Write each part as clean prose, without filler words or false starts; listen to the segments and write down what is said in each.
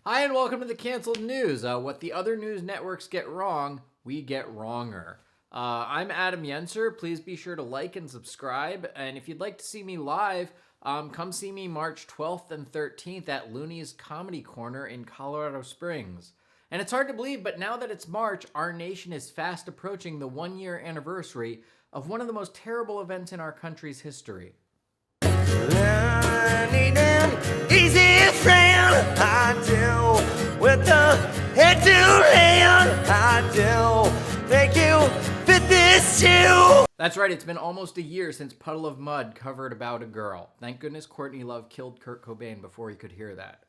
Hi, and welcome to the Canceled News. What the other news networks get wrong, we get wronger. I'm Adam Yenser. Please be sure to like and subscribe. And if you'd like to see me live, come see me March 12th and 13th at Lohnes Comedy Corner in Colorado Springs. And it's hard to believe, but now that it's March, our nation is fast approaching the one-year anniversary of one of the most terrible events in our country's history. I need an easy friend, I do, with the head to hand, I do, thank you, fit this shoe. That's right, it's been almost a year since Puddle of Mud covered About a Girl. Thank goodness Courtney Love killed Kurt Cobain before he could hear that.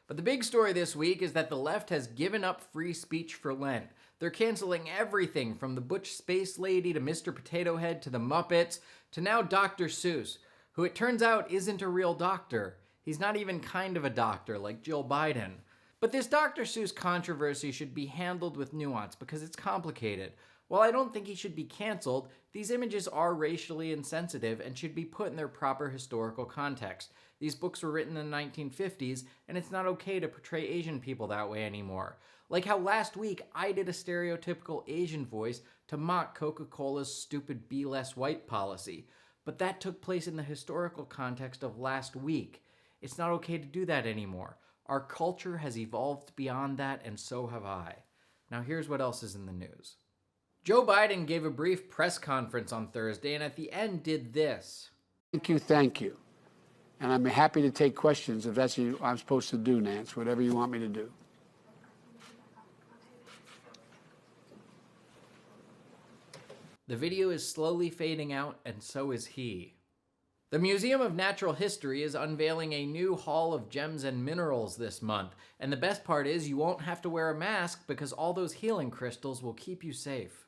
But the big story this week is that the left has given up free speech for Lent. They're canceling everything from the Butch Space Lady to Mr. Potato Head to the Muppets to now Dr. Seuss, who it turns out isn't a real doctor. He's not even kind of a doctor like Jill Biden. But this Dr. Seuss controversy should be handled with nuance because it's complicated. While I don't think he should be canceled, these images are racially insensitive and should be put in their proper historical context. These books were written in the 1950s, and it's not okay to portray Asian people that way anymore. Like how last week I did a stereotypical Asian voice to mock Coca-Cola's stupid Be Less White policy. But that took place in the historical context of last week. It's not okay to do that anymore. Our culture has evolved beyond that, and so have I. Now here's what else is in the news. Joe Biden gave a brief press conference on Thursday, and at the end did this. Thank you. And I'm happy to take questions if that's what I'm supposed to do, Nance, whatever you want me to do. The video is slowly fading out, and so is he. The Museum of Natural History is unveiling a new Hall of Gems and Minerals this month, and the best part is you won't have to wear a mask because all those healing crystals will keep you safe.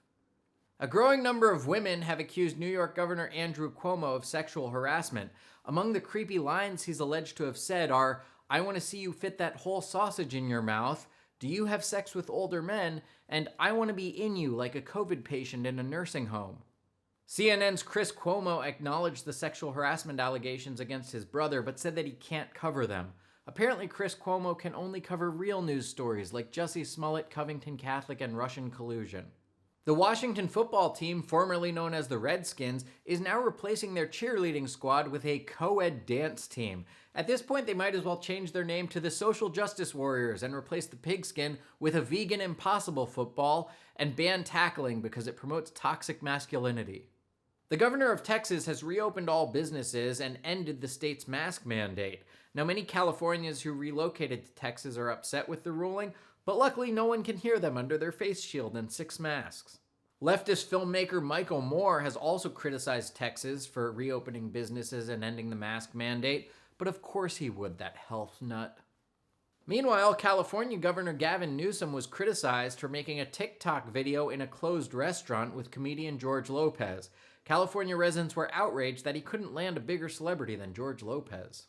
A growing number of women have accused New York Governor Andrew Cuomo of sexual harassment. Among the creepy lines he's alleged to have said are, "I want to see you fit that whole sausage in your mouth," "Do you have sex with older men?" and "I want to be in you like a COVID patient in a nursing home." CNN's Chris Cuomo acknowledged the sexual harassment allegations against his brother, but said that he can't cover them. Apparently, Chris Cuomo can only cover real news stories like Jussie Smollett, Covington Catholic, and Russian collusion. The Washington football team, formerly known as the Redskins, is now replacing their cheerleading squad with a co-ed dance team. At this point, they might as well change their name to the Social Justice Warriors and replace the pigskin with a vegan impossible football and ban tackling because it promotes toxic masculinity. The governor of Texas has reopened all businesses and ended the state's mask mandate. Now, many Californians who relocated to Texas are upset with the ruling, but luckily no one can hear them under their face shield and 6 masks. Leftist filmmaker Michael Moore has also criticized Texas for reopening businesses and ending the mask mandate, but of course he would, that health nut. Meanwhile, California Governor Gavin Newsom was criticized for making a TikTok video in a closed restaurant with comedian George Lopez. California residents were outraged that he couldn't land a bigger celebrity than George Lopez.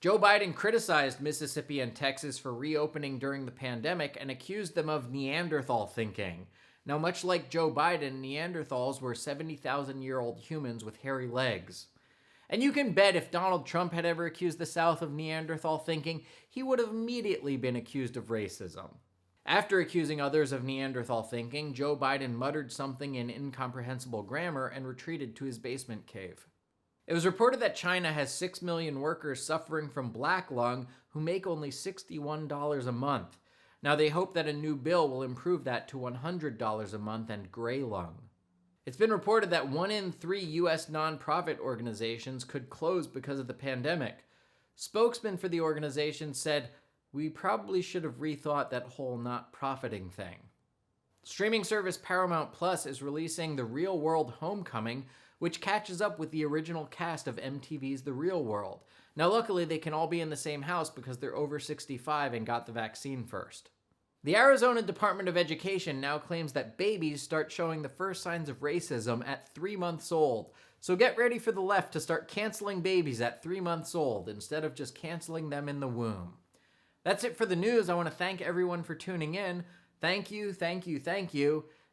Joe Biden criticized Mississippi and Texas for reopening during the pandemic and accused them of Neanderthal thinking. Now, much like Joe Biden, Neanderthals were 70,000-year-old humans with hairy legs. And you can bet if Donald Trump had ever accused the South of Neanderthal thinking, he would have immediately been accused of racism. After accusing others of Neanderthal thinking, Joe Biden muttered something in incomprehensible grammar and retreated to his basement cave. It was reported that China has 6 million workers suffering from black lung who make only $61 a month. Now they hope that a new bill will improve that to $100 a month and gray lung. It's been reported that 1 in 3 U.S. nonprofit organizations could close because of the pandemic. Spokesman for the organization said, "We probably should have rethought that whole not profiting thing." Streaming service Paramount Plus is releasing The Real World Homecoming, which catches up with the original cast of MTV's The Real World. Now, luckily, they can all be in the same house because they're over 65 and got the vaccine first. The Arizona Department of Education now claims that babies start showing the first signs of racism at 3 months old. So get ready for the left to start canceling babies at 3 months old instead of just canceling them in the womb. That's it for the news. I want to thank everyone for tuning in. Thank you.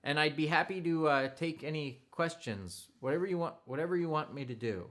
And I'd be happy to take any questions, whatever you want me to do.